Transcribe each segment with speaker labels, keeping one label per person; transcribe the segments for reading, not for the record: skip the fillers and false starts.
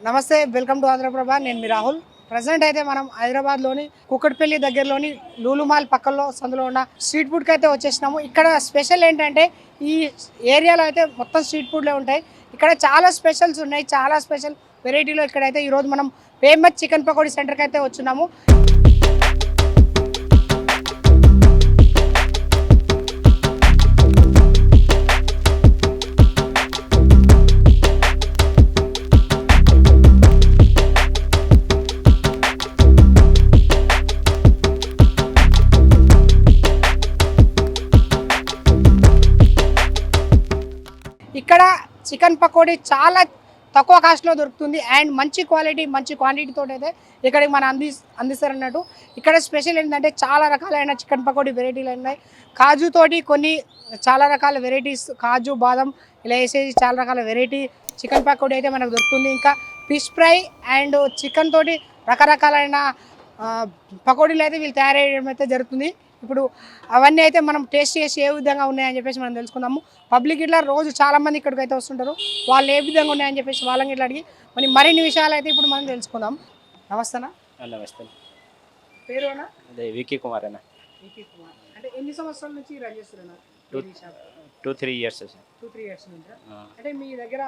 Speaker 1: నమస్తే, welcome to Andhraprabha. నేను మీ Rahul. Present అయితే మనం హైదరాబాద్లోని కూకట్పల్లి దగ్గరలోని లూలుమాల్ పక్కలో సందులో ఉన్న స్ట్రీట్ ఫుడ్కి అయితే వచ్చేసినాము. ఇక్కడ స్పెషల్ ఏంటంటే ఈ ఏరియాలో అయితే మొత్తం స్ట్రీట్ ఫుడ్లే ఉంటాయి. ఇక్కడ చాలా స్పెషల్స్ ఉన్నాయి, చాలా స్పెషల్ వెరైటీలో ఇక్కడైతే ఈరోజు మనం ఫేమస్ చికెన్ పకోడీ సెంటర్కి అయితే వచ్చున్నాము. ఇక్కడ చికెన్ పకోడీ చాలా తక్కువ కాస్ట్లో దొరుకుతుంది అండ్ మంచి క్వాలిటీ మంచి క్వాంటిటీతో అయితే ఇక్కడికి మనం అందిస్తారు అన్నట్టు. ఇక్కడ స్పెషల్ ఏంటంటే చాలా రకాలైన చికెన్ పకోడీ వెరైటీలు ఉన్నాయి. కాజుతోటి కొన్ని చాలా రకాల వెరైటీస్, కాజు బాదం ఇలా వేసేసి చాలా రకాల వెరైటీ చికెన్ పకోడీ అయితే మనకు దొరుకుతుంది. ఇంకా ఫిష్ ఫ్రై అండ్ చికెన్ తోటి రకరకాలైన పకోడీలు అయితే వీళ్ళు తయారు చేయడం అయితే జరుగుతుంది. ఇప్పుడు అవన్నీ అయితే మనం టేస్ట్ చేసి ఏ విధంగా ఉన్నాయని చెప్పేసి మనం తెలుసుకుందాము. పబ్లిక్ ఇట్లా రోజు చాలామంది ఇక్కడికి అయితే వస్తుంటారు. వాళ్ళు ఏ విధంగా ఉన్నాయని చెప్పేసి వాళ్ళని ఇట్లా అడిగి మరిన్ని విషయాలు అయితే ఇప్పుడు మనం తెలుసుకుందాం. నమస్తేనా?
Speaker 2: నమస్తే.
Speaker 1: పేరు అన్న?
Speaker 2: అదే వికీ కుమార్ అన్న.
Speaker 1: వికీ కుమార్. అంటే ఎన్ని సంవత్సరాల నుంచి రన్ చేస్తున్నా?
Speaker 2: 2-3 years.
Speaker 1: 2-3 years నుంచి. అంటే మీ దగ్గర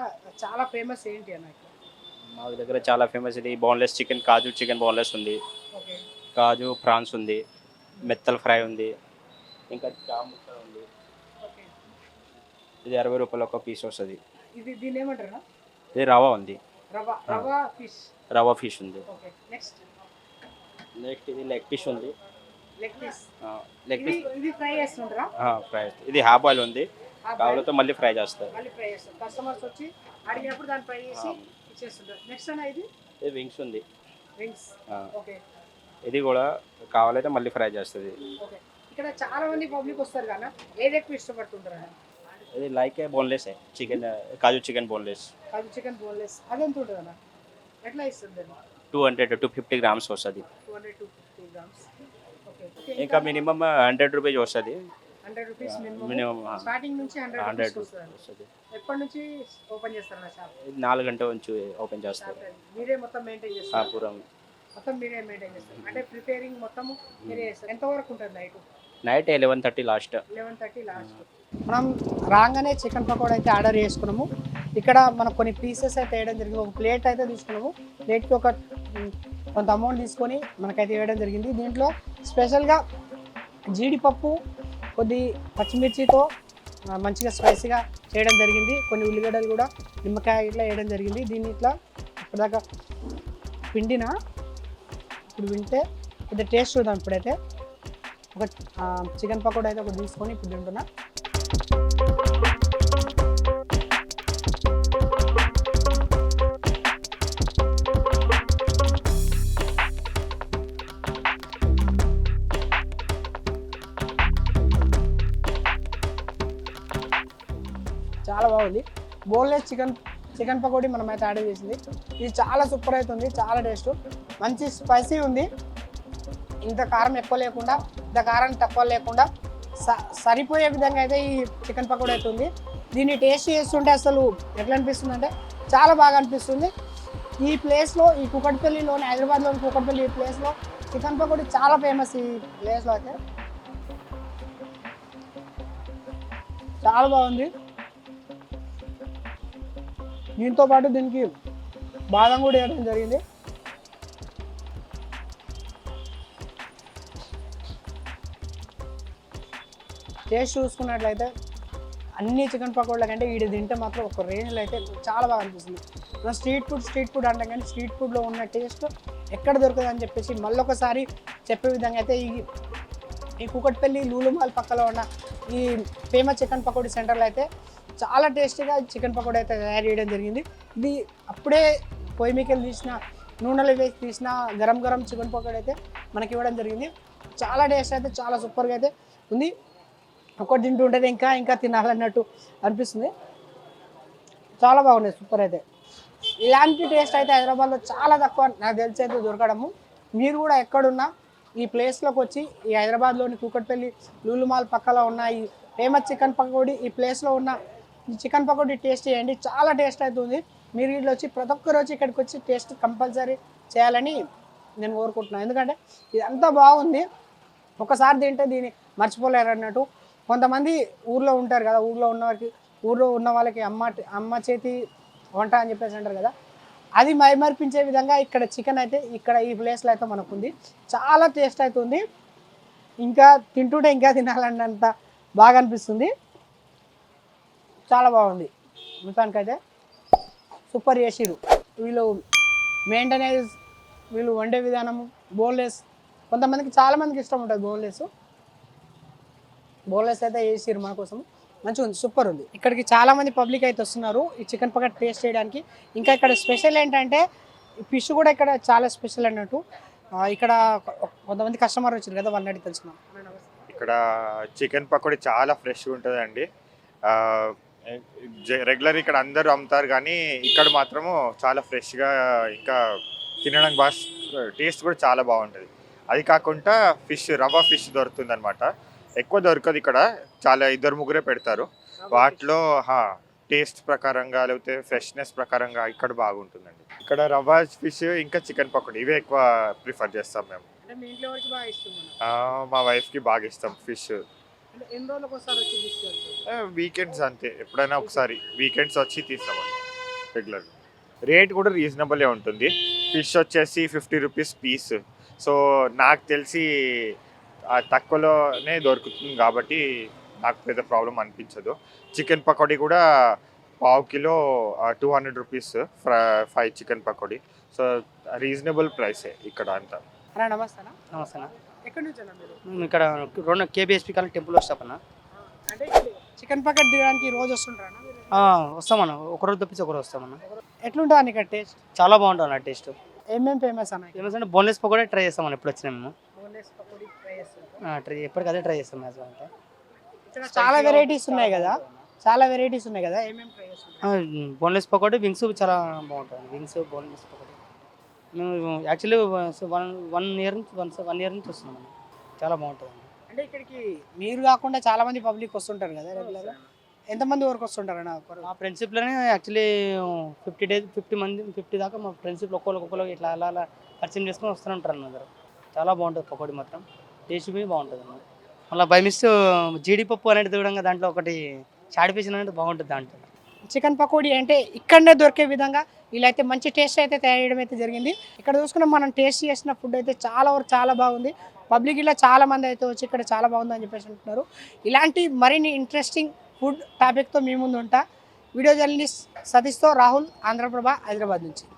Speaker 1: చాలా ఫేమస్ ఏంటి అన్న?
Speaker 2: మా దగ్గర చాలా ఫేమస్ ఇది బోన్లెస్ చికెన్, కాజు చికెన్ బోన్లెస్ ఉంది,
Speaker 1: ఓకే,
Speaker 2: కాజు ప్రాన్స్ ఉంది, మెత్తల్ ఫ్రై ఉంది, ఇంకా జామ్ ముక్క ఉంది.
Speaker 1: ఓకే,
Speaker 2: ఇది 60 రూపాయలు ఒక పీస్ వస్తుంది.
Speaker 1: ఇది దీన్ని ఏమంటారా?
Speaker 2: ఇది రవా ఉంది,
Speaker 1: రవా ఫిష్.
Speaker 2: రవా ఫిష్ ఉంది.
Speaker 1: ఓకే, నెక్స్ట్
Speaker 2: ఇది లెగ్ ఫిష్ ఉంది.
Speaker 1: Leg piece.
Speaker 2: లెగ్ పీస్
Speaker 1: ఇది ఫ్రై చేస్తుంటారా?
Speaker 2: ఫ్రై. ఇది హాఫ్ బాయిల్ ఉంది, కావాలతో మళ్ళీ ఫ్రై చేస్తారు.
Speaker 1: మళ్ళీ ఫ్రై చేస్తారు. కస్టమర్స్ వచ్చి అడిగినప్పుడు దాన్ని ఫ్రై చేసి ఇచ్చేస్తుంటారు. నెక్స్ట్ అన్న ఇది
Speaker 2: వింగ్స్ ఉంది.
Speaker 1: వింగ్స్. ఓకే,
Speaker 2: ఇది కూడా కావాలైతే మళ్ళీ ఫ్రై చేస్తుంది.
Speaker 1: ఓకే. ఇక్కడ చాలా మంది పబ్లిక్ వస్తారు కదా, ఏది ఎక్కువ ఇష్టపడుతుంటారు?
Speaker 2: ఇది లైక్ బోన్లెస్ చికెన్, కాజు చికెన్ బోన్లెస్.
Speaker 1: కాజు చికెన్ బోన్లెస్ అది ఎంత ఉంటుంది అన్న? ఎట్లా ఇస్తుంది?
Speaker 2: 200-250 grams వస్తుంది.
Speaker 1: 200-250 grams. ఓకే,
Speaker 2: ఇంకా మినిమం 100 రూపీస్ వస్తుంది.
Speaker 1: 100 రూపీస్
Speaker 2: మినిమం
Speaker 1: స్టార్టింగ్ నుంచి 100 రూపీస్ వస్తుంది. ఎప్పటి నుంచి ఓపెన్ చేస్తారన్న షాప్?
Speaker 2: 4 గంటల నుంచి ఓపెన్ చేస్తారు.
Speaker 1: మీరే మొత్తం మెయింటైన్ చేస్తారు?
Speaker 2: పూరం
Speaker 1: మొత్తం మీరే మెయింటైన్ చేస్తారు. అంటే ప్రిపేరింగ్ మొత్తం మీరే చేస్తారు. ఎంత వరకు ఉంటుంది
Speaker 2: నైట్ 11:30 లాస్ట్.
Speaker 1: 11:30 లాస్ట్. మనం రాగానే చికెన్ పకోడా అయితే ఆర్డర్ చేసుకున్నాము. ఇక్కడ మనకు కొన్ని పీసెస్ అయితే వేయడం జరిగింది. ఒక ప్లేట్ అయితే తీసుకున్నాము. ప్లేట్కి కొంత అమౌంట్ తీసుకొని మనకైతే వేయడం జరిగింది. దీంట్లో స్పెషల్గా జీడిపప్పు, కొద్ది పచ్చిమిర్చితో మంచిగా స్పైసీగా చేయడం జరిగింది. కొన్ని ఉల్లిగడ్డలు కూడా నిమ్మకాయ ఇట్లా వేయడం జరిగింది. దీన్ని ఇట్లా ఇప్పటిదాకా పిండిన ఇప్పుడు వింటే కొద్దిగా టేస్ట్ చూద్దాం. ఇప్పుడైతే ఒక చికెన్ పకోడా అయితే ఒకటి తీసుకొని ఇప్పుడు తింటున్నా. చాలా బాగుంది. బోన్లెస్ చికెన్ పకోడీ మనం అయితే ఆర్డర్ చేసింది. ఇది చాలా సూపర్ అవుతుంది, చాలా టేస్ట్, మంచి స్పైసీ ఉంది. ఇంత కారం ఎక్కువ లేకుండా, ఇంత కారం తక్కువ లేకుండా సరిపోయే విధంగా అయితే ఈ చికెన్ పకోడీ అయితే ఉంది. దీన్ని టేస్ట్ చేస్తుంటే అసలు ఎట్లా అనిపిస్తుంది అంటే చాలా బాగా అనిపిస్తుంది. ఈ ప్లేస్లో, ఈ కూకట్పల్లిలోని, హైదరాబాద్లోని కూకట్పల్లి ఈ ప్లేస్లో చికెన్ పకోడీ చాలా ఫేమస్. ఈ ప్లేస్లో అయితే చాలా బాగుంది. దీంతో పాటు దీనికి బాదం కూడా వేయడం జరిగింది. టేస్ట్ చూసుకున్నట్లయితే అన్ని చికెన్ పకోడీల కంటే వీడి తింటే మాత్రం ఒక రేంజ్లో అయితే చాలా బాగా అనిపిస్తుంది. మనం స్ట్రీట్ ఫుడ్ అంటాం, కానీ స్ట్రీట్ ఫుడ్లో ఉన్న టేస్ట్ ఎక్కడ దొరుకుతుంది అని చెప్పేసి మళ్ళొకసారి చెప్పే విధంగా అయితే ఈ కూకట్పల్లి లూలుమాల్ పక్కలో ఉన్న ఈ ఫేమస్ చికెన్ పకోడీ సెంటర్లో అయితే చాలా టేస్టీగా చికెన్ పకోడీ అయితే తయారు చేయడం జరిగింది. ఇది అప్పుడే పొయ్యి మీకెళ్ళి తీసిన, నూనెలో వేసి తీసిన గరం చికెన్ పకోడీ అయితే మనకి ఇవ్వడం జరిగింది. చాలా టేస్ట్ అయితే చాలా సూపర్గా అయితే ఉంది. ఒకటి తింటుంటే ఇంకా తినాలన్నట్టు అనిపిస్తుంది. చాలా బాగున్నాయి, సూపర్ అయితే. ఇలాంటి టేస్ట్ అయితే హైదరాబాద్లో చాలా తక్కువ నాకు తెలిసి అయితే దొరకడము. మీరు కూడా ఎక్కడున్నా ఈ ప్లేస్లోకి వచ్చి ఈ హైదరాబాద్లోని కూకట్పల్లి లూలుమాల్ పక్కలో ఉన్న ఈ ఫేమస్ చికెన్ పకోడీ ఈ ప్లేస్లో ఉన్న ఈ చికెన్ పకోడీ టేస్ట్ చేయండి, చాలా టేస్ట్ అవుతుంది. మీరు వీళ్ళు వచ్చి ప్రతి ఒక్కరు వచ్చి ఇక్కడికి వచ్చి టేస్ట్ కంపల్సరీ చేయాలని నేను కోరుకుంటున్నాను. ఎందుకంటే ఇదంతా బాగుంది, ఒకసారి తింటే దీన్ని మర్చిపోలేరు అన్నట్టు. కొంతమంది ఊర్లో ఉంటారు కదా, ఊర్లో ఉన్న వాళ్ళకి అమ్మ చేతి వంట అని చెప్పేసి అంటారు కదా, అది మైమర్పించే విధంగా ఇక్కడ చికెన్ అయితే ఇక్కడ ఈ ప్లేస్లో అయితే మనకు ఉంది. చాలా టేస్ట్ అవుతుంది, ఇంకా తింటుంటే ఇంకా తినాలన్నంత బాగా అనిపిస్తుంది. చాలా బాగుంది, మొత్తానికైతే సూపర్ చేసిరు వీళ్ళు. మెయింటెనెన్స్, వీళ్ళు వండే విధానము, బోన్లెస్ కొంతమందికి చాలామందికి ఇష్టం ఉంటుంది బోన్లెస్ అయితే వేసిరు మన కోసం. మంచిగా ఉంది, సూపర్ ఉంది. ఇక్కడికి చాలామంది పబ్లిక్ అయితే వస్తున్నారు ఈ చికెన్ పకోడీ టేస్ట్ చేయడానికి. ఇంకా ఇక్కడ స్పెషల్ ఏంటంటే ఫిష్ కూడా ఇక్కడ చాలా స్పెషల్ అన్నట్టు. ఇక్కడ కొంతమంది కస్టమర్ వచ్చారు కదా, వాళ్ళని అడిగి తెలుసుకున్నాం.
Speaker 3: ఇక్కడ చికెన్ పకోడీ చాలా ఫ్రెష్గా ఉంటుందండి. రెగ్యులర్ ఇక్కడ అందరూ అమ్ముతారు, కానీ ఇక్కడ మాత్రము చాలా ఫ్రెష్గా, ఇంకా తినడానికి బాగా టేస్ట్ కూడా చాలా బాగుంటుంది. అది కాకుండా రవ్వ ఫిష్ దొరుకుతుంది అనమాట. ఎక్కువ దొరకదు ఇక్కడ, చాలా 2-3 పెడతారు. వాటిలో టేస్ట్ ప్రకారంగా లేకపోతే ఫ్రెష్నెస్ ప్రకారంగా ఇక్కడ బాగుంటుందండి. ఇక్కడ రవ్వ ఫిష్ ఇంకా చికెన్ పకోడీ ఇవే ఎక్కువ ప్రిఫర్ చేస్తాం మేము. మా వైఫ్కి బాగా ఇష్టం ఫిష్. వీకెండ్స్ అంతే, ఎప్పుడైనా ఒకసారి వీకెండ్స్ వచ్చి తీస్తామండి రెగ్యులర్. రేట్ కూడా రీజనబులే ఉంటుంది. ఫిష్ వచ్చేసి 50 రూపీస్ పీస్. సో నాకు తెలిసి తక్కువలోనే దొరుకుతుంది కాబట్టి నాకు పెద్ద ప్రాబ్లం అనిపించదు. చికెన్ పకోడీ కూడా పావు kilo 200 rupees 5 chicken pakoda. So reasonable ప్రైసే ఇక్కడ అంతా.
Speaker 1: నమస్తే
Speaker 4: నమస్తే.
Speaker 1: ఎక్కడి నుంచి అన్న మీరు?
Speaker 4: మేము ఇక్కడ 2 కేబిఎస్పి కాలనీ టెంపుల్ వస్తామన్న.
Speaker 1: అంటే చికెన్ పకోడీ తినడానికి రోజు వస్తుంటారా?
Speaker 4: వస్తామన్న, ఒకరోజు తప్పించి ఒకరోజు వస్తామన్న.
Speaker 1: ఎట్లుంటుంది అన్న ఇక్కడ టేస్ట్?
Speaker 4: చాలా బాగుంటుంది అన్న టేస్ట్.
Speaker 1: ఏమేమి ఫేమస్ అన్న?
Speaker 4: ఫేమస్ అంటే బోన్లెస్ పకోడీ ట్రై చేస్తామన్న. ఎప్పుడు వచ్చినా మేము ఎప్పటికీ ట్రై చేస్తాం.
Speaker 1: చాలా వెరైటీస్ ఉన్నాయి కదా, ఏమేమి ట్రై చేస్తాం?
Speaker 4: బోన్లెస్ పకోడీ, వింగ్స్ చాలా బాగుంటుంది. వింగ్స్, బోన్లెస్ పకోడీ మేము యాక్చువల్లీ 1 ఇయర్ నుంచి వస్తున్నాం. చాలా బాగుంటుంది.
Speaker 1: అంటే ఇక్కడికి మీరు కాకుండా చాలా మంది పబ్లిక్ వస్తుంటారు కదా రెగ్యులర్గా, ఎంతమంది వరకు వస్తుంటారు అన్న?
Speaker 4: మా ఫ్రెండ్షిప్లోనే యాక్చువల్లీ 50 దాకా మా ఫ్రెండ్షిప్ ఒక్కొక్కరు ఇట్లా అలా పరిచయం చేసుకొని వస్తూ ఉంటారు అన్నమాట. చాలా బాగుంటుంది పకోడీ మాత్రం, టేస్ట్ కూడా బాగుంటుంది అన్న. మళ్ళీ బై మిస్ జీడిపప్పు అనేది కూడా దాంట్లో ఒకటి చాడిపేసిన అనేది బాగుంటుంది దాంట్లో.
Speaker 1: చికెన్ పకోడీ అంటే ఇక్కడనే దొరికే విధంగా వీళ్ళైతే మంచి టేస్ట్ అయితే తయారు చేయడం అయితే జరిగింది. ఇక్కడ చూసుకున్న మనం టేస్ట్ చేసిన ఫుడ్ అయితే చాలా బాగుంది. పబ్లిక్ ఇలా చాలా మంది అయితే వచ్చి ఇక్కడ చాలా బాగుంది అని చెప్పేసి అంటున్నారు. ఇలాంటి మరిన్ని ఇంట్రెస్టింగ్ ఫుడ్ టాపిక్తో మీ ముందు ఉంటా. వీడియో జర్నలిస్ట్ సతీష్తో రాహుల్, ఆంధ్రప్రభ, హైదరాబాద్ నుంచి.